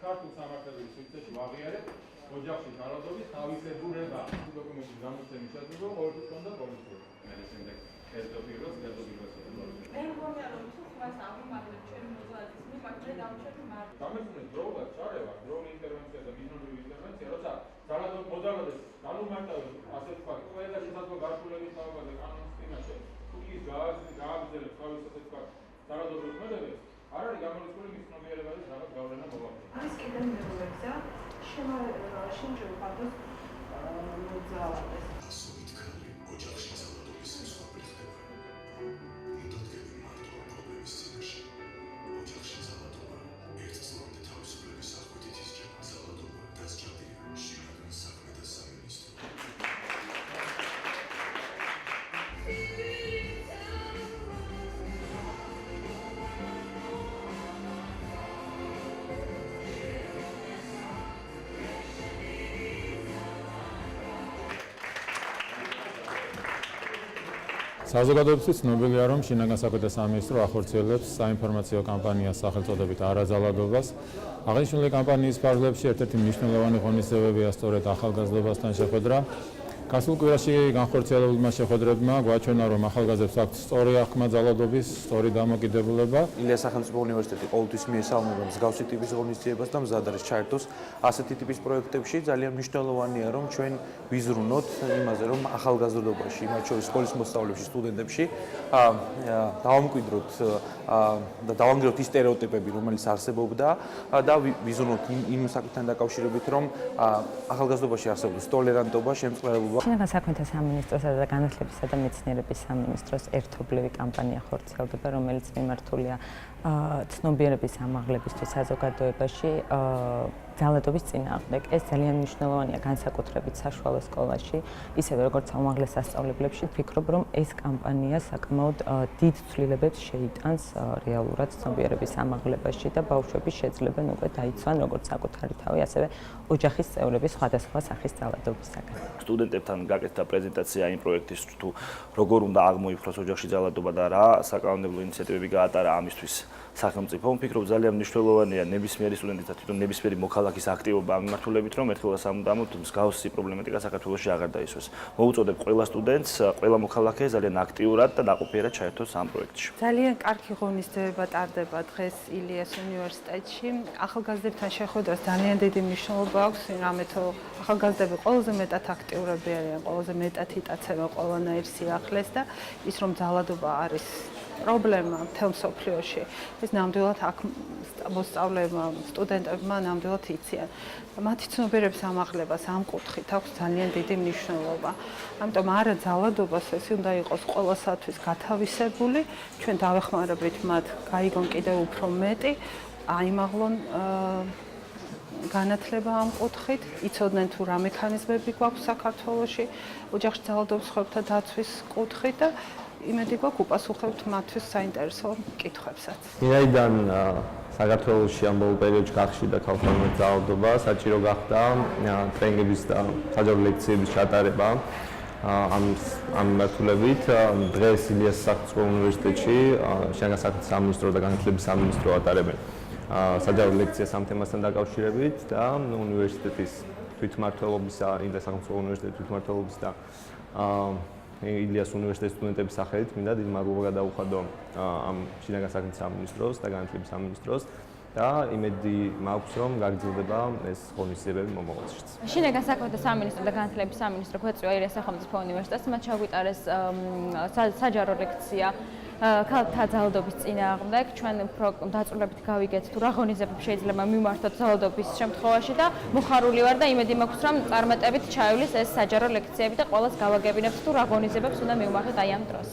ქართულ სამართლებრივ სივრცეში ვაღიარებ ოჯახში ძალადობის თავისებურება. დოკუმენტის გამოცემის შესაძლებლობა ყოველთვის ჰქონდა პოლიციას. მე შემდეგ ერთო პირველს მე მგონია რომ თუ ხმას აღიმაგრებ ჩემი მოძრაობის მიყავდა დავუშვები მართ. გამეცნეს დროულად ჩარევა, დროული ინტერვენცია და ბიზნესური ინტერვენცია, როცა ძალადობის მოძრაობის განუმარტავებს ასე თქვა, ყველა შესაძლო გართულების თავაზე კანონის წინაშე თუ ის გააგრძელებს თავის ასე თქვა ძალადობის მოძრაობას, არ არის გამორიცხული მის ცნობიერებაზე რაღაც გავლენა მოვაყენოთ. არის კიდევ მეორე გზა, შემოშინჯო პატოს მოძრაობის. ასობით ქალი ოჯახში ძალადობის მსხვერპლი ხდება. მუდმივად მარტო პრობლემის წინაშე. ოჯახში ძალადობა ერთწლამდე თავისუფლების აღკვეთით ისჯება. ძალადობა დასჯადია შინაგან საქმეთა სამინისტრო. საზოგადოებისთვის ცნობილია, რომ შინაგან საქმეთა სამინისტრო ახორციელებს საინფორმაციო კამპანიას სახელწოდებით არაძალადობას. აღნიშნული კამპანიის ფარგლებში ერთ-ერთი მნიშვნელოვანი ღონისძიებებია სწორედ ახალგაზრდობასთან შეხვედრა. გასულ კვირაში განხორციელებულმა შეხვედრებმა გვაჩვენა, რომ ახალგაზრდებს აქვთ სწორი აღქმა ძალადობის, სწორი დამოკიდებულება. ილიას სახელმწიფო უნივერსიტეტი ყოველთვის მიესალმება მსგავსი ტიპის ღონისძიებას და მზად არის ჩაერთოს ასეთი ტიპის პროექტებში. ძალიან მნიშვნელოვანია, რომ ჩვენ ვიზრუნოთ იმაზე, რომ ახალგაზრდობაში, მათ შორის სკოლის მოსწავლეებში, სტუდენტებში დავამკვიდროთ და დავანგრევთ ის სტერეოტიპები, რომელიც არსებობდა და ვიზრუნოთ იმ საკითხთან დაკავშირებით, რომ ახალგაზრდობაში არსებობს ტოლერანტობა, შემწყნარებლობა. შინაგან საქმეთა სამინისტროსა და განათლებისა და მეცნიერების სამინისტროს ერთობლივი კამპანია ხორციელდება, რომელიც მიმართულია ცნობიერების ამაღლებისთვის საზოგადოებაში ძალადობის წინააღმდეგ. ეს ძალიან მნიშვნელოვანია განსაკუთრებით საშუალო სკოლაში, ისევე როგორც უმაღლეს სასწავლებლებში. ვფიქრობ, რომ ეს კამპანია საკმაოდ დიდ ცვლილებებს შეიტანს რეალურად ცნობიერების ამაღლებაში და ბავშვები შეძლებენ უკვე დაიცვან როგორც საკუთარი თავი, ასევე ოჯახის წევრები სხვადასხვა სახის ძალადობისაგან. სტუდენტებთან გაკეთდა პრეზენტაცია იმ პროექტის თუ როგორ უნდა აღმოიფროს ოჯახში ძალადობა და რა საკანონმდებლო ინიციატივები გაატარა ამისთვის სახელმწიფო. ვფიქრობ ძალიან მნიშვნელოვანია ნებისმიერი სტუდენტის და თვითონ ნებისმიერი მოქალაქის აქტივობა ამ მიმართულებით, რომ ერთხელ და სამუდამოდ მსგავსი პრობლემატიკა საქართველოში აღარ დაისვეს. მოუწოდებ ყველა სტუდენტს, ყველა მოქალაქე ძალიან აქტიურად და ნაყოფიერად ჩაერთოს ამ პროექტში. ძალიან კარგი ღონისძიება ტარდება დღეს ილიას უნივერსიტეტში. ახალგაზრდებთან შეხვედრას ძალიან დიდი მნიშვნელობა აქვს, რამეთო ახალგაზრდები ყველაზე მეტად აქტიურები არიან, ყველაზე მეტად იტაცება ყველანაირ სიახლეს და ის რომ ძალადობა არის პრობლემა მთელ მსოფლიოში. ეს ნამდვილად აქ მოსწავლეებმა, სტუდენტებმა ნამდვილად იციან. მათი ცნობიერების ამაღლებას ამ კუთხით აქვს ძალიან დიდი მნიშვნელობა. ამიტომ არა ძალადობას ეს უნდა იყოს ყველასათვის გათავისებული. ჩვენ დავეხმარებით მათ გაიგონ კიდევ უფრო მეტი, აიმაღლონ განათლება ამ კუთხით, იცოდნენ თუ რა მექანიზმები გვაქვს საქართველოში ოჯახში ძალადობის სხვებთა დაცვის კუთხით და იმედი გვაქვს უპასუხებთ მათთვის საინტერესო კითხვებსაც. ვინაიდან საქართველოში ამ ბოლო პერიოდში გახშიდა ქალხმოვანი ძალადობა, საჭირო გახდა ტრენინგების და საჯარო ლექციების ჩატარება ამ მიმართულებით. დღეს ილიას სახელმწიფო უნივერსიტეტში შინაგან საქმეთა სამინისტრო და განათლების სამინისტრო ატარებენ საჯარო ლექციას ამ თემასთან დაკავშირებით და უნივერსიტეტის თვითმმართველობისა, ილიას სახელმწიფო უნივერსიტეტის თვითმმართველობის და ილიას უნივერსიტეტის სტუდენტების სახელით მინდა დიდი მადლობა გადაუხადო ამ შინაგან საქმეთა სამინისტროს და განათლების სამინისტროს და იმედი მაქვს, რომ გაგრძელდება ეს ღონისძიებები მომავალშიც. შინაგან საქმეთა სამინისტრო და განათლების სამინისტრო გვეწვია ილიას სახელმწიფო უნივერსიტეტს, მათ შეგვიტარეს საჯარო ლექცია ქალთა ძალადობის წინააღმდეგ. ჩვენ დაწვრილებით გავიგეთ თუ რა ღონისძიებები შეიძლება მიმართოთ ძალადობის შემთხვევაში და მოხარული ვარ და იმედი მაქვს, რომ წარმატებით ჩაივლის ეს საჯარო ლექციები და ყველას გავაგებინებთ თუ რა ღონისძიებებს უნდა მივმართოთ აი ამ დროს.